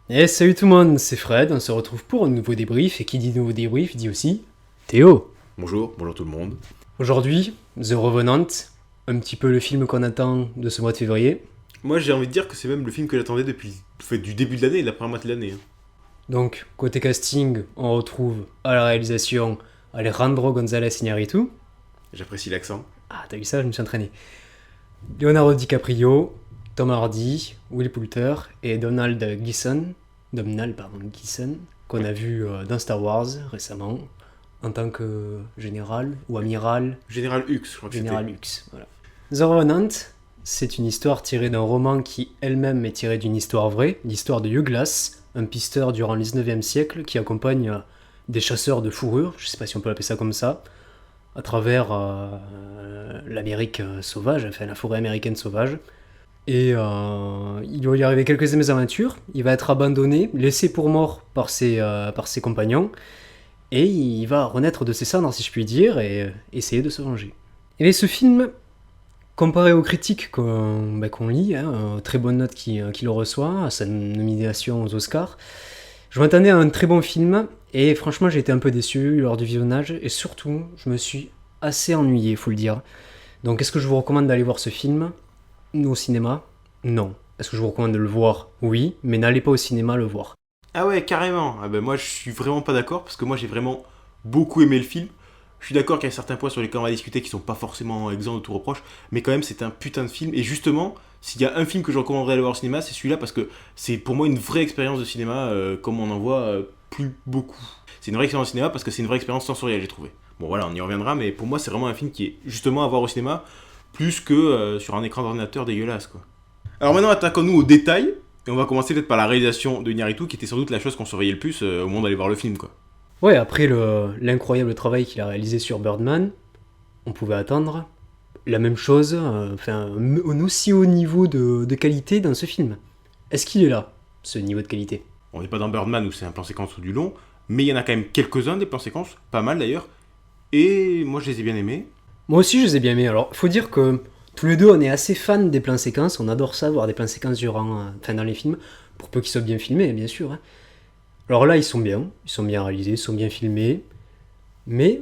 Et salut tout le monde, c'est Fred, on se retrouve pour un nouveau débrief, et qui dit nouveau débrief dit aussi Théo. Bonjour tout le monde. Aujourd'hui, The Revenant, un petit peu le film qu'on attend de ce mois de février. Moi j'ai envie de dire que c'est même le film que j'attendais depuis du début de l'année, la première moitié de l'année. Donc, côté casting, on retrouve à la réalisation Alejandro González Iñárritu. J'apprécie l'accent. Ah, t'as vu ça, je me suis entraîné. Leonardo DiCaprio, Tom Hardy, Will Poulter et Donald Gleeson, qu'on a vu dans Star Wars récemment, en tant que général ou amiral. Général Hux, je crois que Général c'était. Hux, voilà. The Revenant, c'est une histoire tirée d'un roman qui elle-même est tirée d'une histoire vraie, l'histoire de Hugh Glass, un pisteur durant le 19e siècle qui accompagne des chasseurs de fourrure, je sais pas si on peut l'appeler ça comme ça, à travers l'Amérique sauvage, enfin la forêt américaine sauvage. Et il va lui arriver quelques mésaventures, il va être abandonné, laissé pour mort par ses compagnons, et il va renaître de ses cendres, si je puis dire, et essayer de se venger. Et ce film, comparé aux critiques qu'on lit, très bonnes notes qu'il reçoit, à sa nomination aux Oscars, je m'attendais à un très bon film, et franchement j'ai été un peu déçu lors du visionnage, et surtout je me suis assez ennuyé, faut le dire. Donc est-ce que je vous recommande d'aller voir ce film au cinéma? Non. Est-ce que je vous recommande de le voir? Oui, mais n'allez pas au cinéma le voir. Ah ouais, carrément. Ah ben moi je suis vraiment pas d'accord parce que moi j'ai vraiment beaucoup aimé le film. Je suis d'accord qu'il y a certains points sur lesquels on va discuter qui sont pas forcément exempts de tout reproche, mais quand même c'est un putain de film. Et justement, s'il y a un film que je recommanderais d'aller voir au cinéma, c'est celui-là parce que c'est pour moi une vraie expérience de cinéma comme on en voit plus beaucoup. C'est une vraie expérience de cinéma parce que c'est une vraie expérience sensorielle, j'ai trouvé. Bon voilà, on y reviendra, mais pour moi c'est vraiment un film qui est justement à voir au cinéma plus que sur un écran d'ordinateur dégueulasse quoi. Alors maintenant attaquons-nous aux détails, et on va commencer peut-être par la réalisation de Iñárritu qui était sans doute la chose qu'on surveillait le plus au moment d'aller voir le film quoi. Ouais, après l'incroyable travail qu'il a réalisé sur Birdman, on pouvait attendre la même chose, un aussi haut niveau de qualité dans ce film. Est-ce qu'il est là, ce niveau de qualité? On n'est pas dans Birdman où c'est un plan séquence ou du long, mais il y en a quand même quelques-uns des plans séquences, pas mal d'ailleurs, et moi je les ai bien aimés. Moi aussi, je les ai bien aimés. Alors, faut dire que tous les deux, on est assez fans des plans séquences. On adore ça, voir des plans séquences dans les films, pour peu qu'ils soient bien filmés, bien sûr. Hein. Alors là, ils sont bien réalisés, ils sont bien filmés, mais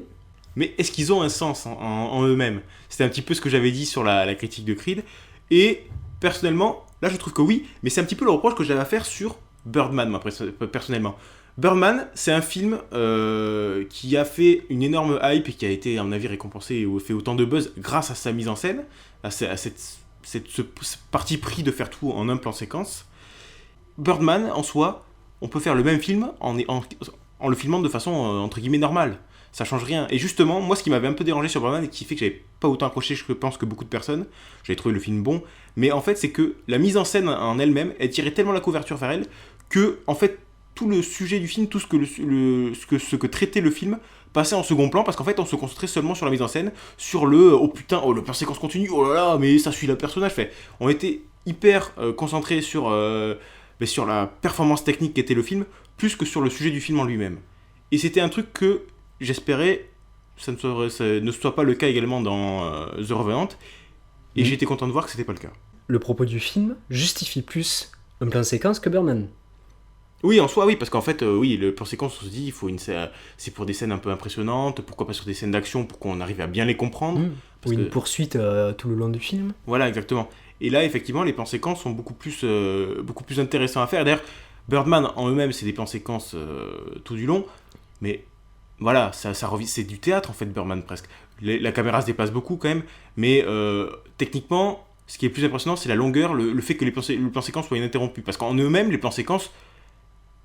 Mais est-ce qu'ils ont un sens en eux-mêmes? C'était un petit peu ce que j'avais dit sur la critique de Creed, et personnellement, là je trouve que oui, mais c'est un petit peu le reproche que j'avais à faire sur Birdman, moi personnellement. Birdman, c'est un film qui a fait une énorme hype et qui a été, à mon avis, récompensé et fait autant de buzz grâce à sa mise en scène, à ce parti pris de faire tout en un plan séquence. Birdman, en soi, on peut faire le même film en le filmant de façon, entre guillemets, normale. Ça change rien. Et justement, moi, ce qui m'avait un peu dérangé sur Birdman et qui fait que j'avais pas autant accroché, je pense, que beaucoup de personnes, j'avais trouvé le film bon, mais en fait, c'est que la mise en scène en elle-même, elle tirait tellement la couverture vers elle que, en fait, tout le sujet du film, tout ce que traitait le film, passait en second plan parce qu'en fait, on se concentrait seulement sur la mise en scène, sur le oh putain, oh le plan séquence continue, oh là là, mais ça suit le personnage. Fait, on était hyper concentré sur la performance technique qu'était le film, plus que sur le sujet du film en lui-même. Et c'était un truc que j'espérais ça ne soit pas le cas également dans The Revenant, et j'ai été content de voir que c'était pas le cas. le propos du film justifie plus un plan séquence que Birdman. Oui, en soi, oui, parce qu'en fait, oui, le plan séquence, on se dit, c'est pour des scènes un peu impressionnantes, pourquoi pas sur des scènes d'action, pour qu'on arrive à bien les comprendre. Ou Parce une que, poursuite tout le long du film. voilà, exactement. Et là, effectivement, les plans séquences sont beaucoup plus intéressants à faire. D'ailleurs, Birdman, en eux-mêmes, c'est des plans séquences tout du long, mais voilà, c'est du théâtre, en fait, Birdman, presque. La caméra se déplace beaucoup, quand même, mais techniquement, ce qui est plus impressionnant, c'est la longueur, le fait que le plan séquence soit ininterrompu. Parce qu'en eux-mêmes, les plans séquences,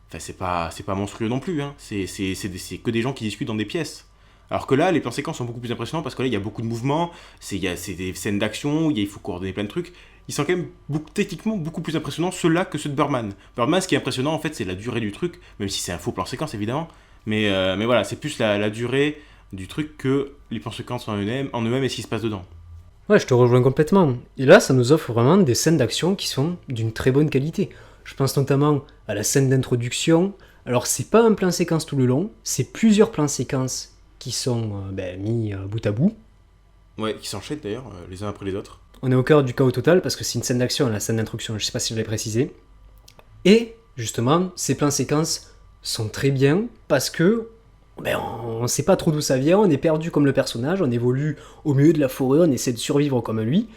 enfin, c'est pas monstrueux non plus, hein. C'est que des gens qui discutent dans des pièces. Alors que là, les plans séquences sont beaucoup plus impressionnants parce que là, il y a beaucoup de mouvements, c'est des scènes d'action, il faut coordonner plein de trucs. Ils sont quand même techniquement beaucoup plus impressionnants ceux-là que ceux de Birdman. Birdman, ce qui est impressionnant en fait, c'est la durée du truc, même si c'est un faux plan séquence évidemment. Mais voilà, c'est plus la durée du truc que les plans séquences en eux-mêmes et ce qui se passe dedans. Ouais, je te rejoins complètement. Et là, ça nous offre vraiment des scènes d'action qui sont d'une très bonne qualité. Je pense notamment à la scène d'introduction. Alors, c'est pas un plan séquence tout le long, c'est plusieurs plans séquences qui sont mis bout à bout. Ouais, qui s'enchaînent d'ailleurs, les uns après les autres. On est au cœur du chaos total parce que c'est une scène d'action, la scène d'introduction, je sais pas si je l'ai précisé. Et Justement, ces plans séquences sont très bien parce que on sait pas trop d'où ça vient, on est perdu comme le personnage, on évolue au milieu de la forêt, on essaie de survivre comme lui,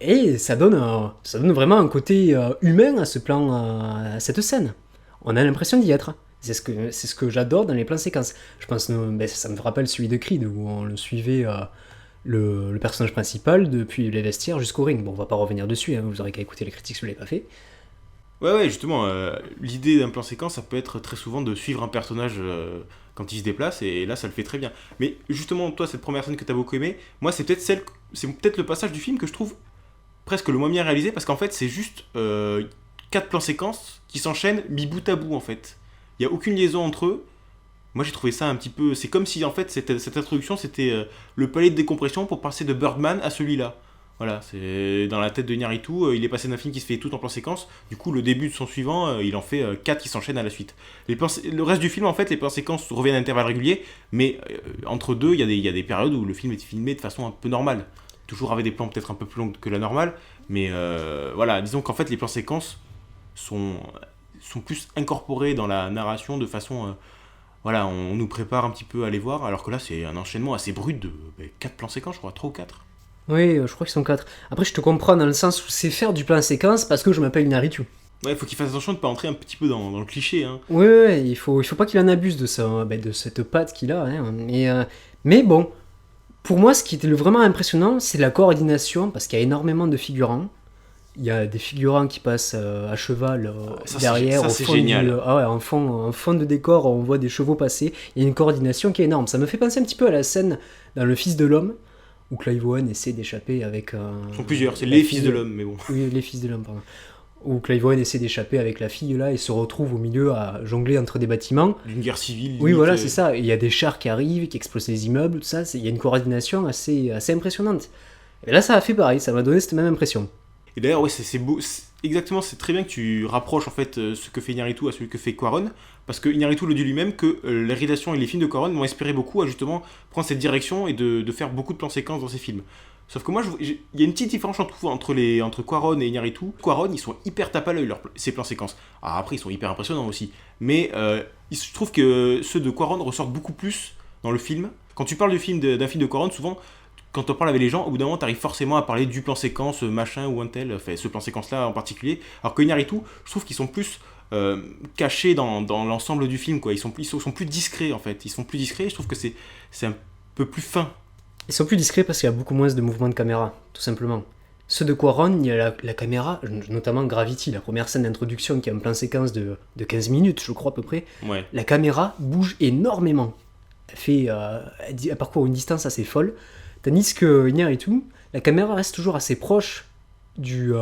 et ça donne vraiment un côté humain à ce plan, à cette scène. On a l'impression d'y être. C'est ce que j'adore dans les plans séquences. Je pense, ça me rappelle celui de Creed où on le suivait. Le personnage principal depuis les vestiaires jusqu'au ring. Bon, on va pas revenir dessus, hein, vous aurez qu'à écouter les critiques si vous l'avez pas fait. Ouais, justement, l'idée d'un plan séquence, ça peut être très souvent de suivre un personnage quand il se déplace, et là, ça le fait très bien. Mais justement, toi, cette première scène que t'as beaucoup aimée, moi, c'est peut-être le passage du film que je trouve presque le moins bien réalisé, parce qu'en fait, c'est juste 4 plans séquences qui s'enchaînent mis bout à bout, en fait. Il y a aucune liaison entre eux. Moi, j'ai trouvé ça un petit peu. C'est comme si, en fait, cette introduction, c'était le palais de décompression pour passer de Birdman à celui-là. Voilà, c'est dans la tête de Iñárritu, il est passé d'un film qui se fait tout en plan séquence, du coup le début de son suivant, il en fait 4 qui s'enchaînent à la suite. Le reste du film, en fait, les plans séquences reviennent à intervalles réguliers, mais entre deux, il y a des périodes où le film est filmé de façon un peu normale. Toujours avec des plans peut-être un peu plus longs que la normale, mais voilà, disons qu'en fait les plans séquences sont plus incorporés dans la narration de façon... voilà, on nous prépare un petit peu à les voir, alors que là c'est un enchaînement assez brut de 4 plans séquences, je crois, 3 ou 4. Oui, je crois qu'ils sont 4. Après, je te comprends dans le sens où c'est faire du plan séquence parce que je m'appelle Iñárritu. Ouais, il faut qu'il fasse attention de ne pas entrer un petit peu dans le cliché. Hein. Oui, ouais, il faut pas qu'il en abuse de ça, de cette patte qu'il a. Hein. Mais bon, pour moi, ce qui était vraiment impressionnant, c'est la coordination parce qu'il y a énormément de figurants. Il y a des figurants qui passent à cheval derrière, ça, au c'est fond génial. en fond de décor, on voit des chevaux passer. Il y a une coordination qui est énorme. Ça me fait penser un petit peu à la scène dans Le Fils de l'Homme, où Clive Owen essaie d'échapper avec... Ils sont plusieurs, c'est la les fille fils de l'homme, mais bon. Oui, les Fils de l'Homme, pardon. Où Clive Owen essaie d'échapper avec la fille là et se retrouve au milieu à jongler entre des bâtiments. D'une guerre civile. Oui, limite, voilà, c'est ça. Il y a des chars qui arrivent, qui explosent les immeubles, tout ça. Il y a une coordination assez impressionnante. Et là, ça a fait pareil, ça m'a donné cette même impression. Et d'ailleurs, ouais, c'est beau. Exactement, c'est très bien que tu rapproches en fait ce que fait Iñárritu à celui que fait Cuarón, parce que Iñárritu le dit lui-même que les réalisations et les films de Cuarón m'ont inspiré beaucoup à justement prendre cette direction et de faire beaucoup de plans séquences dans ses films. Sauf que moi, il y a une petite différence entre Cuarón et Iñárritu. Cuarón, ils sont hyper tape à l'œil, ces plans séquences. Alors après, ils sont hyper impressionnants aussi. Mais je trouve que ceux de Cuarón ressortent beaucoup plus dans le film. Quand tu parles d'un film de Cuarón, souvent, quand on parle avec les gens, au bout d'un moment, t'arrives forcément à parler du plan séquence, machin ou un tel, enfin, ce plan séquence-là en particulier. Alors que Iñárritu, je trouve qu'ils sont plus cachés dans l'ensemble du film, quoi. Ils sont plus discrets, en fait. Ils sont plus discrets, je trouve que c'est un peu plus fin. Ils sont plus discrets parce qu'il y a beaucoup moins de mouvements de caméra, tout simplement. Ceux de Cuarón, il y a la caméra, notamment Gravity, la première scène d'introduction qui a un plan séquence de 15 minutes, je crois à peu près. Ouais. La caméra bouge énormément. Elle parcourt une distance assez folle. Tandis que Iñárritu, la caméra reste toujours assez proche du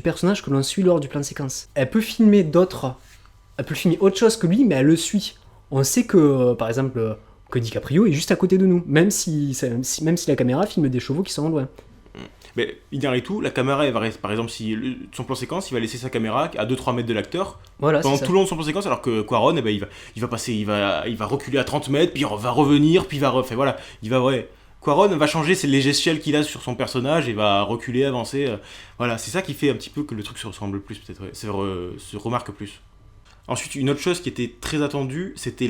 personnage que l'on suit lors du plan séquence. Elle peut filmer autre chose que lui, mais elle le suit. On sait que, par exemple, que DiCaprio est juste à côté de nous, même si la caméra filme des chevaux qui sont loin. Mais Iñárritu, la caméra, elle va rester, par exemple, si son plan séquence, il va laisser sa caméra à 2-3 mètres de l'acteur Voilà, pendant c'est tout le long de son plan séquence, alors que Cuarón, eh ben, il va reculer à 30 mètres, puis il va revenir, puis il va refaire, voilà, Cuarón va changer les gestuels qu'il a sur son personnage et va reculer, avancer. Voilà, c'est ça qui fait un petit peu que le truc se ressemble plus, peut-être, se remarque plus. Ensuite, une autre chose qui était très attendue, c'était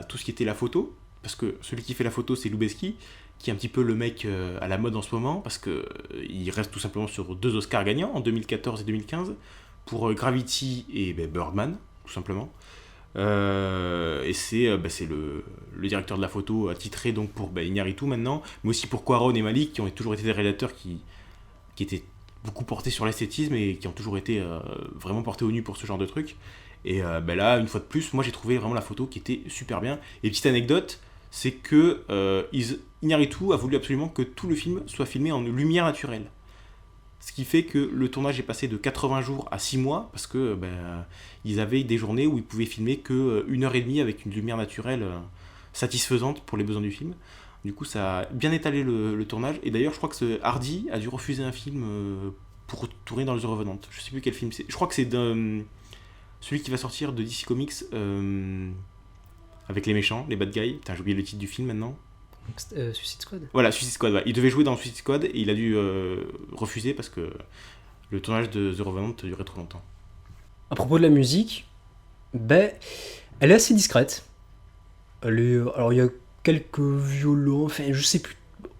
tout ce qui était la photo, parce que celui qui fait la photo, c'est Lubezki, qui est un petit peu le mec à la mode en ce moment, parce que il reste tout simplement sur 2 Oscars gagnants, en 2014 et 2015, pour Gravity et Birdman, tout simplement. Et c'est le directeur de la photo attitré donc pour Iñárritu maintenant, mais aussi pour Cuarón et Malick, qui ont toujours été des réalisateurs qui étaient beaucoup portés sur l'esthétisme et qui ont toujours été vraiment portés au nu pour ce genre de truc. Et là, une fois de plus, moi j'ai trouvé vraiment la photo qui était super bien. Et petite anecdote, c'est que Iñárritu a voulu absolument que tout le film soit filmé en lumière naturelle. Ce qui fait que le tournage est passé de 80 jours à 6 mois, parce que ils avaient des journées où ils pouvaient filmer que 1h30 avec une lumière naturelle satisfaisante pour les besoins du film. Du coup, ça a bien étalé le tournage. Et d'ailleurs, je crois que Hardy a dû refuser un film pour tourner dans The Revenant. Je sais plus quel film c'est. Je crois que c'est celui qui va sortir de DC Comics avec les méchants, les bad guys. Putain, j'ai oublié le titre du film maintenant. Suicide Squad. Voilà, Suicide Squad. Ouais. Il devait jouer dans Suicide Squad et il a dû refuser parce que le tournage de The Revenant durait trop longtemps. À propos de la musique, Ben, elle est assez discrète. Alors, il y a quelques violons, enfin, je sais plus.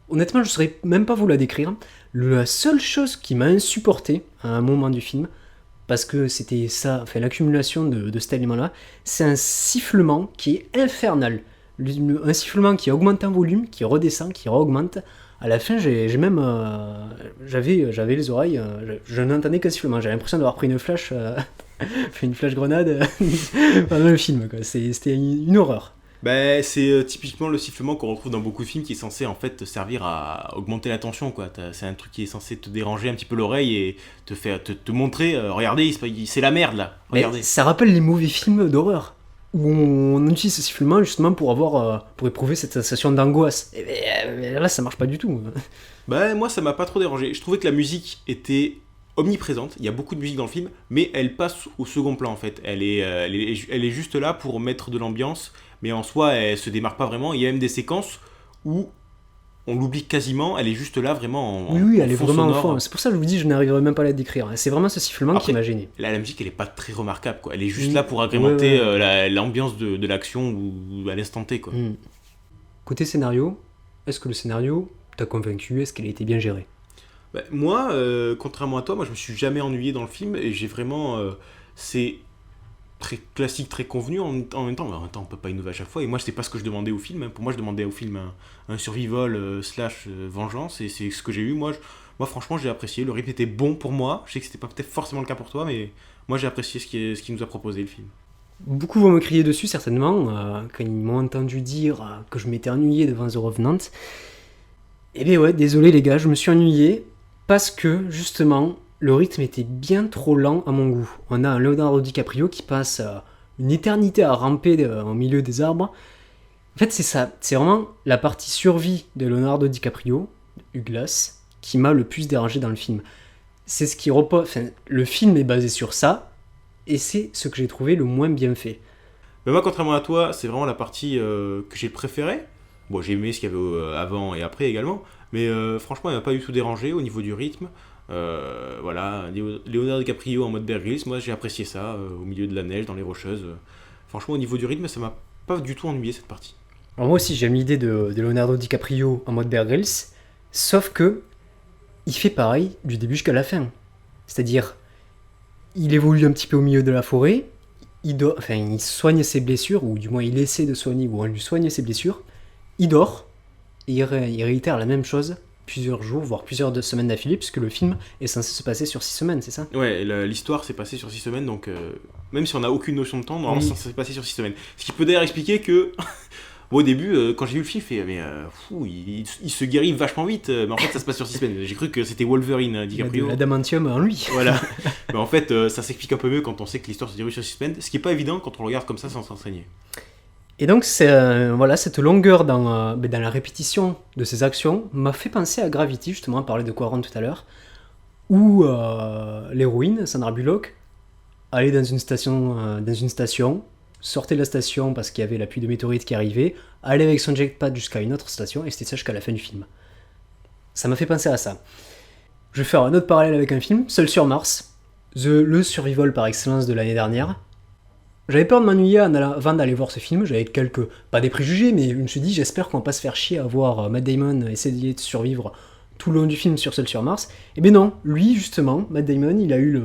Honnêtement, je saurais même pas vous la décrire. La seule chose qui m'a insupporté à un moment du film, parce que c'était ça, enfin, l'accumulation de cet élément-là, c'est un sifflement qui est infernal. Un sifflement qui augmente en volume, qui redescend, qui augmente. À la fin, j'ai même. J'avais les oreilles, je n'entendais qu'un sifflement. J'avais l'impression d'avoir pris une flash, fait une flash grenade pendant le film. Quoi. C'était une horreur. Bah, c'est typiquement le sifflement qu'on retrouve dans beaucoup de films qui est censé en fait te servir à augmenter la tension quoi. C'est un truc qui est censé te déranger un petit peu l'oreille et te montrer, regardez, c'est la merde là, Mais regardez. ça rappelle les mauvais films d'horreur où on utilise ce sifflement justement pour éprouver cette sensation d'angoisse. Et là, ça marche pas du tout. Bah, moi ça m'a pas trop dérangé. Je trouvais que la musique était omniprésente, il y a beaucoup de musique dans le film, mais elle passe au second plan en fait. Elle est juste là pour mettre de l'ambiance, mais en soi elle se démarque pas vraiment. Il y a même des séquences où on l'oublie quasiment, elle est juste là vraiment Oui, oui, en elle est fond vraiment au sonore. fond. C'est pour ça que je vous dis, je n'arriverai même pas à la décrire. C'est vraiment ce sifflement qui Après, m'a gêné. là, la musique elle est pas très remarquable quoi. Elle est juste Mm. là pour agrémenter Ouais, ouais. l'ambiance de l'action ou à l'instant T quoi. Mm. Côté scénario, est-ce que le scénario t'a convaincu? Est-ce qu'il a été bien géré? Bah, moi, contrairement à toi, moi je me suis jamais ennuyé dans le film et j'ai vraiment. C'est très classique, très convenu en même temps on peut pas innover à chaque fois et moi c'est pas ce que je demandais au film, hein. Pour moi je demandais au film un survival slash vengeance et c'est ce que j'ai eu. Moi franchement j'ai apprécié, le rythme était bon pour moi, je sais que c'était pas peut-être forcément le cas pour toi mais moi j'ai apprécié ce qu'il nous a proposé le film. Beaucoup vont me crier dessus certainement quand ils m'ont entendu dire que je m'étais ennuyé devant The Revenant. Eh bien ouais, désolé les gars, je me suis ennuyé parce que justement le rythme était bien trop lent à mon goût. On a un Leonardo DiCaprio qui passe une éternité à ramper au milieu des arbres. En fait c'est ça, c'est vraiment la partie survie de Leonardo DiCaprio, Hugh Glass, qui m'a le plus dérangé dans le film. C'est ce qui repose, enfin, le film est basé sur ça et c'est ce que j'ai trouvé le moins bien fait. Mais moi contrairement à toi c'est vraiment la partie que j'ai préférée. Bon j'ai aimé ce qu'il y avait avant et après également mais franchement il m'a pas du tout dérangé au niveau du rythme. Voilà, Leonardo DiCaprio en mode Bear Grylls, moi j'ai apprécié ça au milieu de la neige, dans les rocheuses. Franchement, au niveau du rythme, ça m'a pas du tout ennuyé cette partie. Alors moi aussi j'aime l'idée de Leonardo DiCaprio en mode Bear Grylls, sauf que il fait pareil du début jusqu'à la fin. C'est-à-dire, il évolue un petit peu au milieu de la forêt, il soigne ses blessures, ou du moins il essaie de soigner, ou on lui soigne ses blessures, il dort, et il réitère la même chose plusieurs jours, voire plusieurs semaines d'affilée, puisque le film est censé se passer sur 6 semaines, c'est ça? Ouais, l'histoire s'est passée sur 6 semaines, donc même si on n'a aucune notion de temps, normalement Oui. ça s'est passé sur 6 semaines. Ce qui peut d'ailleurs expliquer que, au début, quand j'ai vu le film, je fais, mais il se guérit vachement vite, mais en fait ça se passe sur 6 semaines. J'ai cru que c'était Wolverine, Il a de DiCaprio. l'adamantium en lui. Voilà. Mais en fait, ça s'explique un peu mieux quand on sait que l'histoire se déroule sur 6 semaines, ce qui est pas évident quand on le regarde comme ça sans s'enseigner. Et donc, voilà, cette longueur dans la répétition de ces actions m'a fait penser à Gravity, justement, on parlait de Quaron tout à l'heure, où l'héroïne, Sandra Bullock, allait dans une station, sortait de la station parce qu'il y avait la pluie de météorites qui arrivait, allait avec son jetpack jusqu'à une autre station, et c'était ça jusqu'à la fin du film. Ça m'a fait penser à ça. Je vais faire un autre parallèle avec un film, Seul sur Mars, le survival par excellence de l'année dernière. J'avais peur de m'ennuyer avant d'aller voir ce film, j'avais pas des préjugés, mais je me suis dit, j'espère qu'on va pas se faire chier à voir Matt Damon essayer de survivre tout le long du film sur Seul sur Mars. Et ben non, lui justement, Matt Damon, il a eu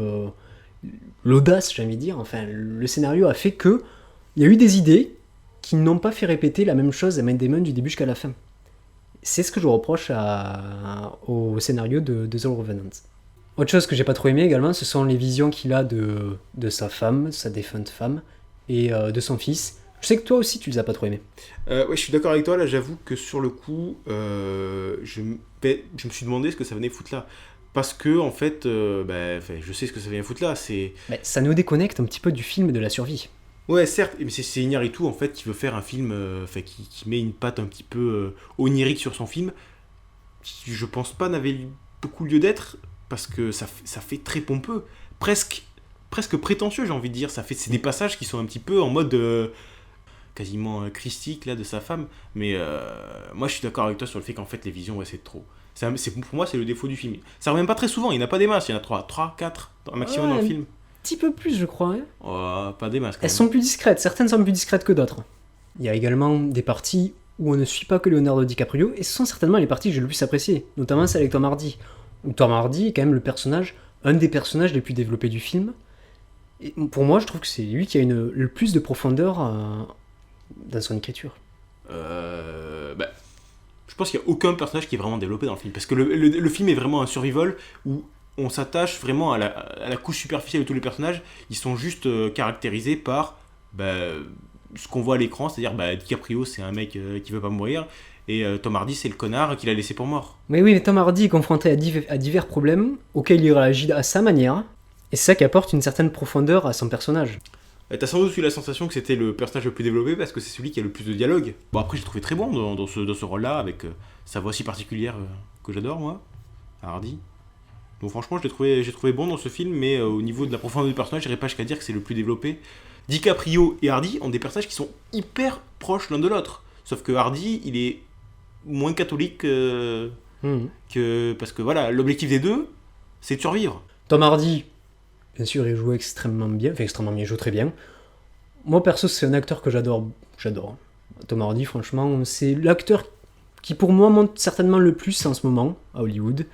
l'audace, j'ai envie de dire, enfin, le scénario a fait que il y a eu des idées qui n'ont pas fait répéter la même chose à Matt Damon du début jusqu'à la fin. C'est ce que je reproche au scénario de The Revenant. Autre chose que j'ai pas trop aimé également, ce sont les visions qu'il a de sa femme, sa défunte femme, et de son fils. Je sais que toi aussi tu les as pas trop aimés. Ouais, je suis d'accord avec toi, là j'avoue que sur le coup, je me suis demandé ce que ça venait foutre là. Parce que, en fait, je sais ce que ça vient foutre là, c'est... Mais ça nous déconnecte un petit peu du film et de la survie. Ouais, certes, mais c'est Iñárritu, en fait, qui veut faire un film, qui met une patte un petit peu onirique sur son film, qui, je pense pas, n'avait beaucoup lieu d'être, parce que ça fait très pompeux, presque prétentieux, j'ai envie de dire. C'est des passages qui sont un petit peu en mode quasiment christique, là, de sa femme, mais moi, je suis d'accord avec toi sur le fait qu'en fait, les visions, ouais, c'est trop. Pour moi, c'est le défaut du film. Ça revient pas très souvent, il n'y en a pas des masses, il y en a 3, 4 un maximum dans le film. petit peu plus, je crois. Hein. Oh, pas des masques. Elles sont plus discrètes, certaines sont plus discrètes que d'autres. Il y a également des parties où on ne suit pas que Leonardo DiCaprio, et ce sont certainement les parties que j'ai le plus appréciées, notamment celle avec Tom Hardy. Où Tom Hardy est quand même un des personnages les plus développés du film. Et pour moi, je trouve que c'est lui qui a le plus de profondeur dans son écriture. Je pense qu'il n'y a aucun personnage qui est vraiment développé dans le film. Parce que le film est vraiment un survival où on s'attache vraiment à la couche superficielle de tous les personnages. Ils sont juste caractérisés par ce qu'on voit à l'écran. C'est-à-dire DiCaprio, c'est un mec qui veut pas mourir. Et Tom Hardy, c'est le connard qu'il a laissé pour mort. Mais oui, mais Tom Hardy est confronté à divers problèmes auxquels il réagit à sa manière. Et c'est ça qui apporte une certaine profondeur à son personnage. T'as sans doute eu la sensation que c'était le personnage le plus développé parce que c'est celui qui a le plus de dialogue. Bon, après, j'ai trouvé très bon dans ce rôle-là, avec sa voix si particulière que j'adore, moi, Hardy. Donc, franchement, j'ai trouvé bon dans ce film, mais au niveau de la profondeur du personnage, j'irais pas jusqu'à dire que c'est le plus développé. DiCaprio et Hardy ont des personnages qui sont hyper proches l'un de l'autre. Sauf que Hardy, il est moins catholique que. Parce que voilà, l'objectif des deux, c'est de survivre. Tom Hardy. Bien sûr, il joue extrêmement bien, il joue très bien. Moi, perso, c'est un acteur que j'adore. Tom Hardy, franchement, c'est l'acteur qui, pour moi, monte certainement le plus en ce moment, à Hollywood.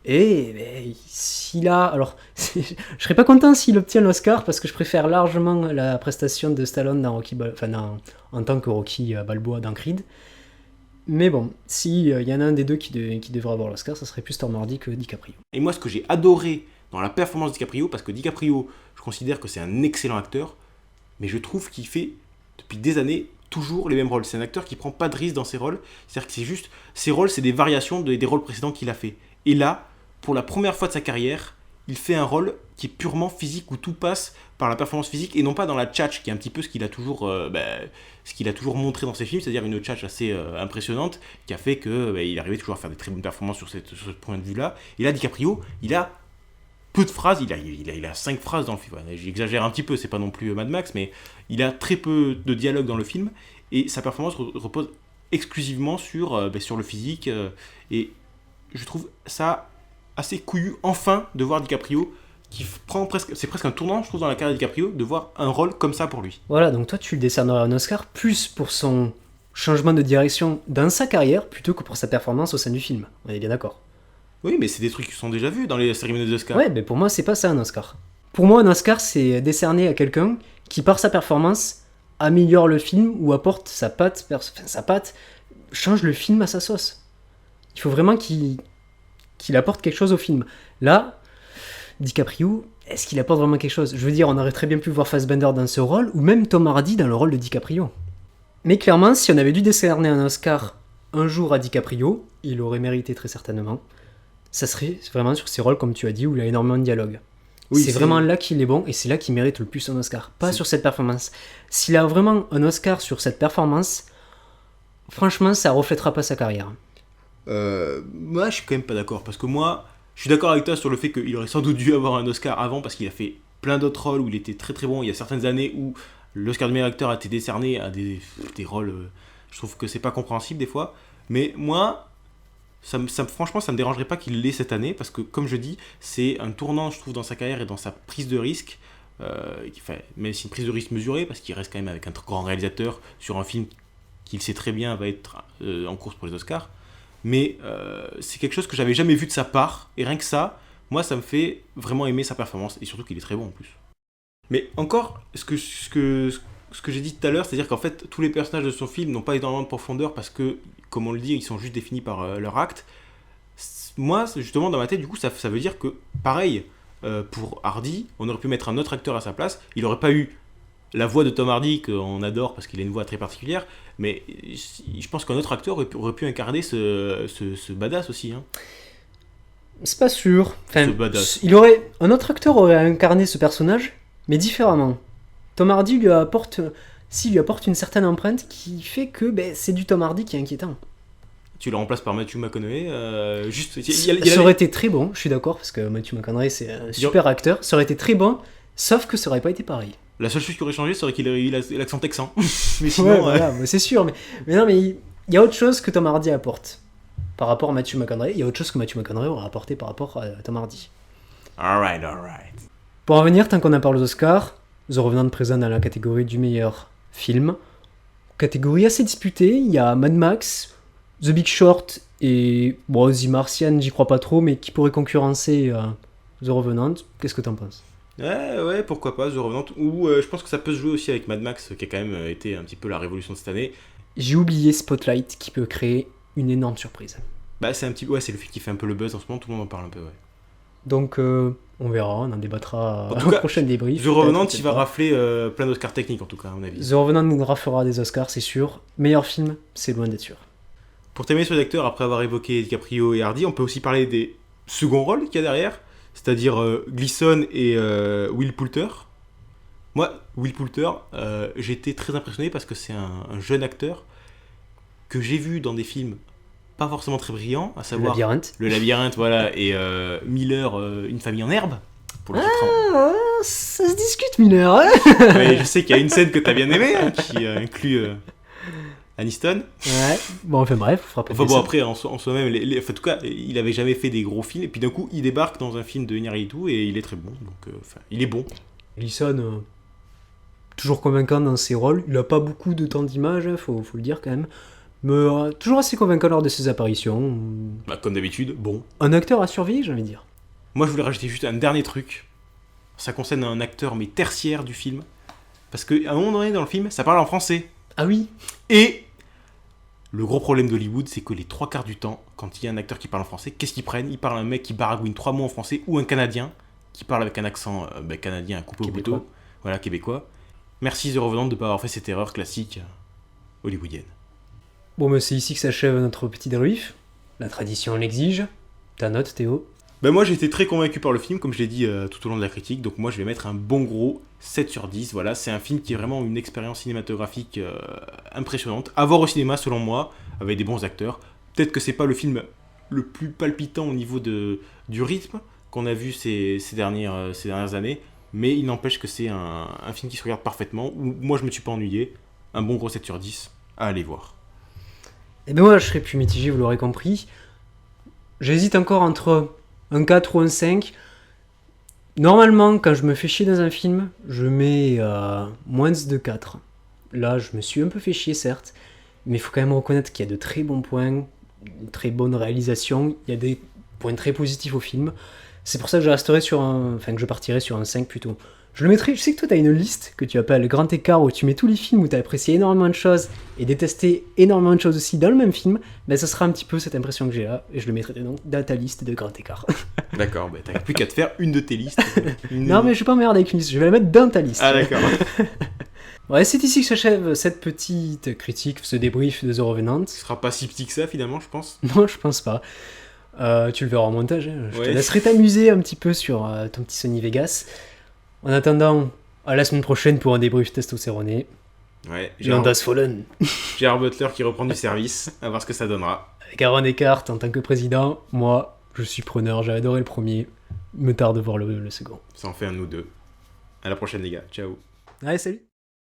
Et s'il a... Alors, je serais pas content s'il obtient l'Oscar, parce que je préfère largement la prestation de Stallone en tant que Rocky Balboa dans Creed. Mais bon, s'il y en a un des deux qui devrait avoir l'Oscar, ça serait plus Tom Hardy que DiCaprio. Et moi, ce que j'ai adoré dans la performance de DiCaprio, parce que DiCaprio, je considère que c'est un excellent acteur, mais je trouve qu'il fait, depuis des années, toujours les mêmes rôles. C'est un acteur qui prend pas de risque dans ses rôles, c'est-à-dire que c'est juste, ses rôles, c'est des variations des rôles précédents qu'il a fait. Et là, pour la première fois de sa carrière, il fait un rôle qui est purement physique, où tout passe par la performance physique, et non pas dans la tchatch, qui est un petit peu ce qu'il a toujours montré dans ses films, c'est-à-dire une tchatch assez impressionnante, qui a fait qu'il arrivait toujours à faire des très bonnes performances sur ce point de vue-là. Et là, DiCaprio, il a peu de phrases, il a 5 phrases dans le film. J'exagère un petit peu, c'est pas non plus Mad Max, mais il a très peu de dialogue dans le film, et sa performance repose exclusivement sur le physique, et je trouve ça assez couillu, enfin, de voir DiCaprio qui prend c'est presque un tournant, je trouve, dans la carrière de DiCaprio, de voir un rôle comme ça pour lui. Voilà, donc toi, tu le décernerais un Oscar plus pour son changement de direction dans sa carrière, plutôt que pour sa performance au sein du film. On est bien d'accord. Oui, mais c'est des trucs qui sont déjà vus dans les cérémonies des Oscars. Ouais, mais pour moi, c'est pas ça un Oscar. Pour moi, un Oscar, c'est décerné à quelqu'un qui, par sa performance, améliore le film ou apporte sa patte, change le film à sa sauce. Il faut vraiment qu'il apporte quelque chose au film. Là, DiCaprio, est-ce qu'il apporte vraiment quelque chose ? Je veux dire, on aurait très bien pu voir Fassbender dans ce rôle, ou même Tom Hardy dans le rôle de DiCaprio. Mais clairement, si on avait dû décerner un Oscar un jour à DiCaprio, il aurait mérité très certainement. Ça serait vraiment sur ces rôles, comme tu as dit, où il a énormément de dialogue. Oui, c'est vraiment là qu'il est bon, et c'est là qu'il mérite le plus un Oscar, pas sur cette performance. S'il a vraiment un Oscar sur cette performance, franchement, ça reflètera pas sa carrière. Moi, je suis quand même pas d'accord, parce que moi, je suis d'accord avec toi sur le fait qu'il aurait sans doute dû avoir un Oscar avant, parce qu'il a fait plein d'autres rôles où il était très très bon. Il y a certaines années où l'Oscar du meilleur acteur a été décerné à des rôles, je trouve que c'est pas compréhensible des fois, mais moi, franchement, ça me dérangerait pas qu'il l'ait cette année, parce que comme je dis, c'est un tournant, je trouve, dans sa carrière et dans sa prise de risque, même si une prise de risque mesurée, parce qu'il reste quand même avec un grand réalisateur sur un film qu'il sait très bien va être en course pour les Oscars. Mais c'est quelque chose que j'avais jamais vu de sa part, et rien que ça, moi, ça me fait vraiment aimer sa performance, et surtout qu'il est très bon en plus. Mais encore, ce que j'ai dit tout à l'heure, c'est-à-dire qu'en fait, tous les personnages de son film n'ont pas énormément de profondeur, parce que, comme on le dit, ils sont juste définis par leur acte. Moi, justement, dans ma tête, du coup, ça veut dire que, pareil, pour Hardy, on aurait pu mettre un autre acteur à sa place, il n'aurait pas eu la voix de Tom Hardy, qu'on adore parce qu'il a une voix très particulière, mais je pense qu'un autre acteur aurait pu incarner ce badass aussi. Hein. C'est pas sûr. Enfin, ce badass. Un autre acteur aurait incarné ce personnage, mais différemment. Tom Hardy lui apporte une certaine empreinte qui fait que c'est du Tom Hardy qui est inquiétant. Tu le remplaces par Matthew McConaughey, Ça aurait été très bon, je suis d'accord, parce que Matthew McConaughey c'est un super acteur, ça aurait été très bon, sauf que ça aurait pas été pareil. La seule chose qui aurait changé, c'est qu'il aurait eu l'accent texan. Mais sinon, ouais, voilà, c'est sûr. Mais non, mais il y a autre chose que Tom Hardy apporte par rapport à Matthew McConaughey. Il y a autre chose que Matthew McConaughey aurait apporté par rapport à Tom Hardy. Alright. Pour en revenir, tant qu'on en parle aux Oscars, The Revenant présent dans la catégorie du meilleur film. Catégorie assez disputée, il y a Mad Max, The Big Short et bon, The Martian, j'y crois pas trop, mais qui pourrait concurrencer The Revenant. Qu'est-ce que t'en penses? Ouais, pourquoi pas, The Revenant. Ou je pense que ça peut se jouer aussi avec Mad Max, qui a quand même été un petit peu la révolution de cette année. J'ai oublié Spotlight, qui peut créer une énorme surprise. Bah, c'est c'est le film qui fait un peu le buzz en ce moment, tout le monde en parle un peu, ouais. Donc, on verra, on en débattra En tout cas, prochain débrief. The Revenant, peut-être il va pas. rafler plein d'Oscars techniques, en tout cas, à mon avis. The Revenant nous raflera des Oscars, c'est sûr. Meilleur film, c'est loin d'être sûr. Pour terminer sur les acteurs, après avoir évoqué DiCaprio et Hardy, on peut aussi parler des seconds rôles qu'il y a derrière, c'est-à-dire Gleeson et Will Poulter. Moi, Will Poulter, j'ai été très impressionné parce que c'est un jeune acteur que j'ai vu dans des films pas forcément très brillants, à Le savoir Labyrinthe. Le Labyrinthe, voilà, et Miller, Une famille en herbe, pour le titre. Ah, ça se discute, Miller. Hein. Ouais, je sais qu'il y a une scène que t'as bien aimée, hein, qui inclut Aniston. Ouais. Bon, enfin bref, on fera pas Enfin bon, ça. après, en soi-même, en tout cas, il avait jamais fait des gros films, et puis d'un coup, il débarque dans un film de Iñárritu, et il est très bon, donc, il est bon. Gleeson, toujours convaincant dans ses rôles. Il a pas beaucoup de temps d'image, faut le dire quand même. Mais toujours assez convaincant lors de ses apparitions. Bah, comme d'habitude, bon. Un acteur à surveiller, j'ai envie de dire. Moi, je voulais rajouter juste un dernier truc. Ça concerne un acteur, mais tertiaire du film. Parce qu'à un moment donné, dans le film, ça parle en français. Ah oui. Et le gros problème d'Hollywood, c'est que les 3/4 du temps, quand il y a un acteur qui parle en français, qu'est-ce qu'ils prennent? Ils parlent un mec qui baragouine 3 mots en français ou un Canadien qui parle avec un accent canadien coupé au Québécois. couteau. Voilà, québécois. Merci The Revenant de ne pas avoir fait cette erreur classique hollywoodienne. Bon, mais c'est ici que s'achève notre petit débrief. La tradition l'exige. Ta note, Théo? Ben moi j'ai été très convaincu par le film, comme je l'ai dit tout au long de la critique, donc moi je vais mettre un bon gros 7 sur 10. Voilà, c'est un film qui est vraiment une expérience cinématographique impressionnante. À voir au cinéma selon moi, avec des bons acteurs. Peut-être que c'est pas le film le plus palpitant au niveau du rythme qu'on a vu ces dernières années, mais il n'empêche que c'est un film qui se regarde parfaitement, où moi je me suis pas ennuyé. Un bon gros 7 sur 10 à aller voir. Eh ben moi, je serais plus mitigé, vous l'aurez compris. J'hésite encore entre un 4 ou un 5. Normalement, quand je me fais chier dans un film, je mets moins de 4. Là, je me suis un peu fait chier, certes, mais il faut quand même reconnaître qu'il y a de très bons points, une très bonne réalisation, il y a des points très positifs au film. C'est pour ça que je resterai que je partirai sur un 5 plutôt. Je le mettrai, je sais que toi, tu as une liste que tu appelles Grand Écart, où tu mets tous les films où tu as apprécié énormément de choses et détesté énormément de choses aussi dans le même film. Ben, ça sera un petit peu cette impression que j'ai là, et je le mettrai donc dans ta liste de Grand Écart. D'accord, bah t'as plus qu'à te faire une de tes listes. Non, mais je vais pas m'emmerder avec une liste, je vais la mettre dans ta liste. Ah d'accord. Ouais, c'est ici que s'achève cette petite critique, ce débrief de The Revenant. Ce sera pas si petit que ça finalement, je pense. Non, je pense pas. Tu le verras en montage, hein. Je te Ouais. laisserai t'amuser un petit peu sur ton petit Sony Vegas. En attendant, à la semaine prochaine pour un débrief testostéroné. Ouais, Land has fallen. Gérard Butler qui reprend du service, à voir ce que ça donnera. Avec Aaron Eckhart en tant que président, moi, je suis preneur, j'ai adoré le premier. Il me tarde de voir le second. Ça en fait un ou deux. À la prochaine les gars, ciao. Allez, salut!